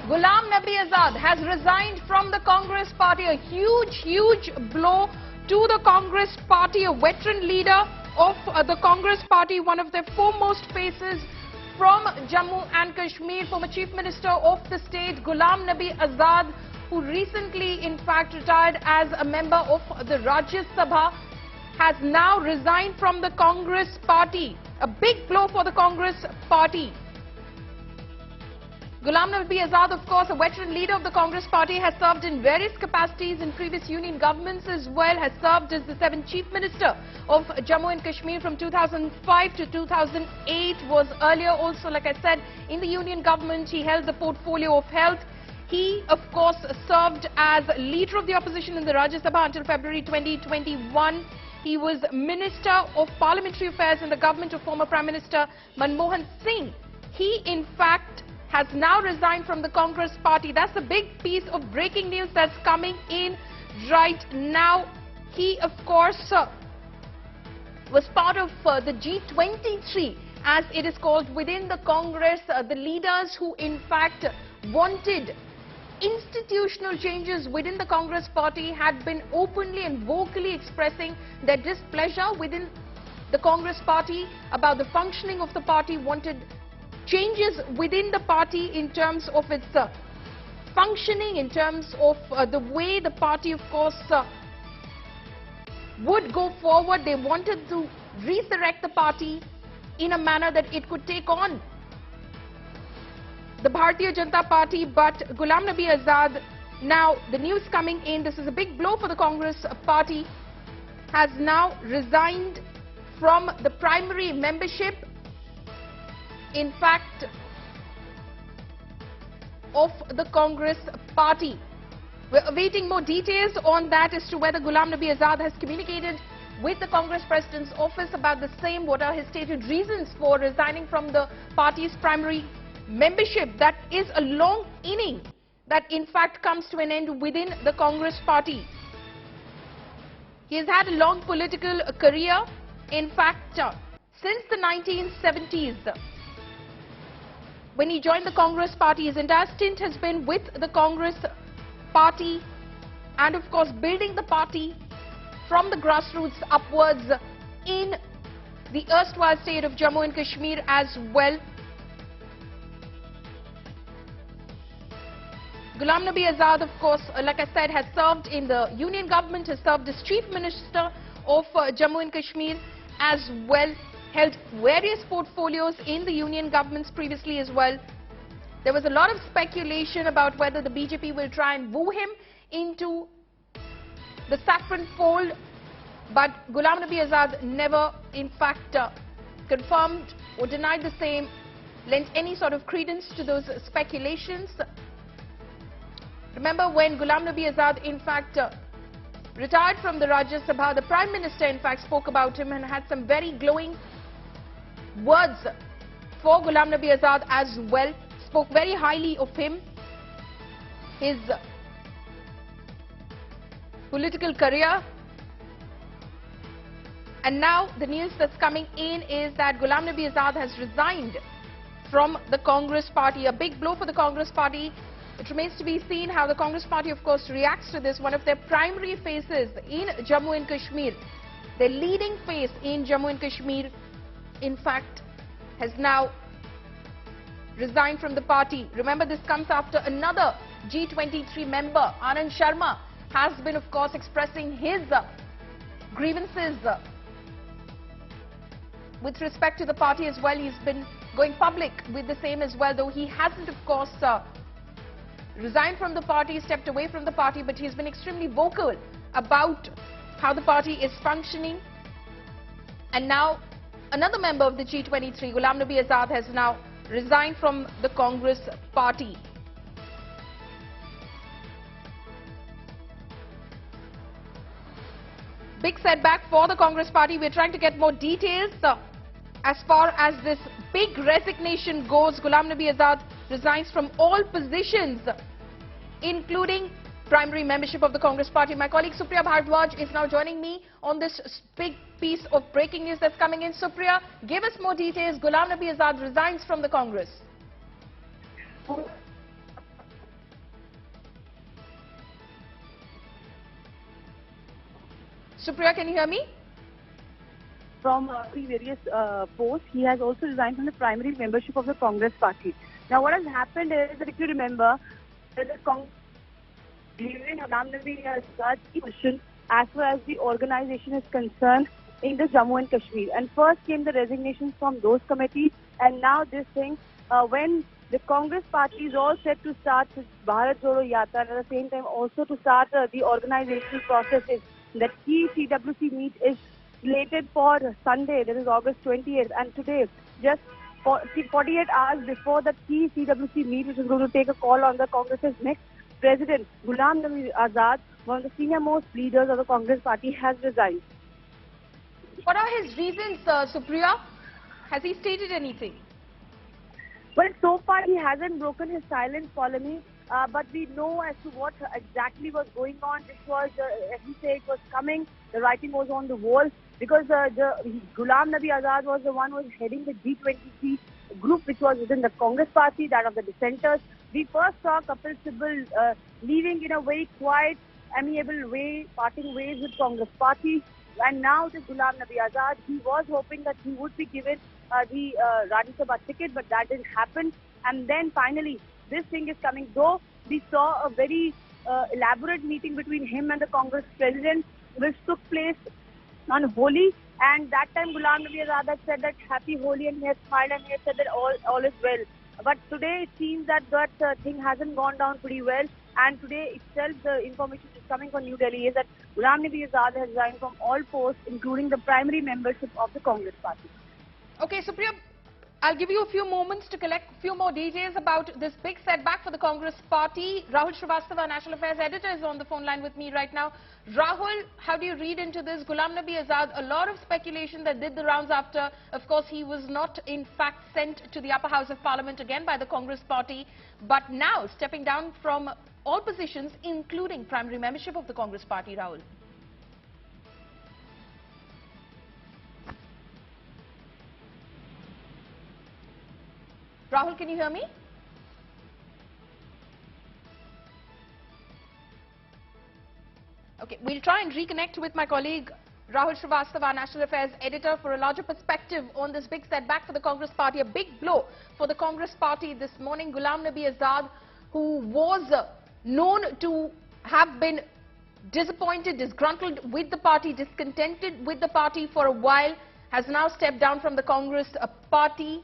Ghulam Nabi Azad has resigned from the Congress party. A huge blow to the Congress party. A veteran leader of the Congress party, one of their foremost faces from Jammu and Kashmir, former Chief Minister of the state, Ghulam Nabi Azad, who recently in fact retired as a member of the Rajya Sabha, has now resigned from the Congress party. A big blow for the Congress party. Ghulam Nabi Azad, of course, a veteran leader of the Congress party, has served in various capacities in previous union governments as well, has served as the 7th Chief Minister of Jammu and Kashmir from 2005 to 2008, was earlier also, like I said, in the union government. He held the portfolio of health. He, of course, served as leader of the opposition in the Rajya Sabha until February 2021. He was Minister of Parliamentary Affairs in the government of former Prime Minister Manmohan Singh. He, in fact, has now resigned from the Congress party. That's a big piece of breaking news that's coming in right now. He, of course, was part of the G23, as it is called, within the Congress. The leaders who, in fact, wanted institutional changes within the Congress party had been openly and vocally expressing their displeasure within the Congress party about the functioning of the party, wanted changes within the party in terms of its functioning, in terms of the way the party, of course, would go forward. They wanted to resurrect the party in a manner that it could take on the Bharatiya Janata Party. But Ghulam Nabi Azad, now the news coming in, this is a big blow for the Congress party, has now resigned from the primary membership, in fact, of the Congress party. We're awaiting more details on that as to whether Ghulam Nabi Azad has communicated with the Congress President's office about the same. What are his stated reasons for resigning from the party's primary membership? That is a long inning that in fact comes to an end within the Congress party. He has had a long political career, in fact, since the 1970s. When he joined the Congress party, his entire stint has been with the Congress party and, of course, building the party from the grassroots upwards in the erstwhile state of Jammu and Kashmir as well. Ghulam Nabi Azad, of course, like I said, has served in the union government, has served as Chief Minister of Jammu and Kashmir as well, held various portfolios in the union governments previously as well. There was a lot of speculation about whether the BJP will try and woo him into the saffron fold, but Ghulam Nabi Azad never, in fact, confirmed or denied the same, lent any sort of credence to those speculations. Remember, when Ghulam Nabi Azad, in fact, retired from the Rajya Sabha, the Prime Minister, in fact, spoke about him and had some very glowing words for Ghulam Nabi Azad as well, spoke very highly of him, his political career. And now the news that's coming in is that Ghulam Nabi Azad has resigned from the Congress party. A big blow for the Congress party. It remains to be seen how the Congress party, of course, reacts to this. One of their primary faces in Jammu and Kashmir, their leading face in Jammu and Kashmir, in fact, has now resigned from the party. Remember, this comes after another G23 member, Anand Sharma, has been, of course, expressing his grievances with respect to the party as well. He's been going public with the same as well, though he hasn't, of course, resigned from the party, stepped away from the party, but he's been extremely vocal about how the party is functioning. And now another member of the G23, Ghulam Nabi Azad, has now resigned from the Congress party. Big setback for the Congress party. We're trying to get more details as far as this big resignation goes. Ghulam Nabi Azad resigns from all positions, including primary membership of the Congress party. My colleague Supriya Bhardwaj is now joining me on this big piece of breaking news that's coming in. Supriya, give us more details. Ghulam Nabi Azad resigns from the Congress. Supriya, can you hear me? From the various posts, he has also resigned from the primary membership of the Congress party. Now, what has happened is that if you remember, that the Congress given Ghulam Nabi Azad question as far as the organization is concerned in the Jammu and Kashmir. And first came the resignations from those committees, and now this thing, when the Congress party is all set to start with Bharat Jodo Yatra, and at the same time also to start the organizational processes. That key CWC meet is slated for Sunday, that is August 28th, and today, just 48 hours before the key CWC meet, which is going to take a call on the Congress's next president, Ghulam Nabi Azad, one of the senior most leaders of the Congress party, has resigned. What are his reasons, Supriya? Has he stated anything? Well, so far he hasn't broken his silence, Polemy, but we know as to what exactly was going on. This was, as he said, it was coming. The writing was on the wall because Ghulam Nabi Azad was the one who was heading the G23 group, which was within the Congress party, that of the dissenters. We first saw Kapil Sibal leaving in a very quiet, amiable way, parting ways with Congress party. And now this Ghulam Nabi Azad, he was hoping that he would be given the Rajya Sabha ticket, but that didn't happen. And then finally, this thing is coming. Though we saw a very elaborate meeting between him and the Congress president, which took place on Holi, and that time Ghulam Nabi Azad had said that happy Holi, and he had smiled and he had said that all is well. But today it seems that thing hasn't gone down pretty well, and today itself the information is coming from New Delhi is that Ghulam Nabi Azad has resigned from all posts, including the primary membership of the Congress party. Okay, Supriya, I'll give you a few moments to collect a few more details about this big setback for the Congress party. Rahul Srivastava, National Affairs Editor, is on the phone line with me right now. Rahul, how do you read into this? Ghulam Nabi Azad, a lot of speculation that did the rounds after, of course, he was not in fact sent to the upper house of parliament again by the Congress party, but now stepping down from all positions, including primary membership of the Congress party, Rahul. Rahul, can you hear me? Okay, we'll try and reconnect with my colleague Rahul Srivastava, National Affairs Editor, for a larger perspective on this big setback for the Congress party, a big blow for the Congress party this morning. Ghulam Nabi Azad, who was known to have been disappointed, disgruntled with the party, discontented with the party for a while, has now stepped down from the Congress party.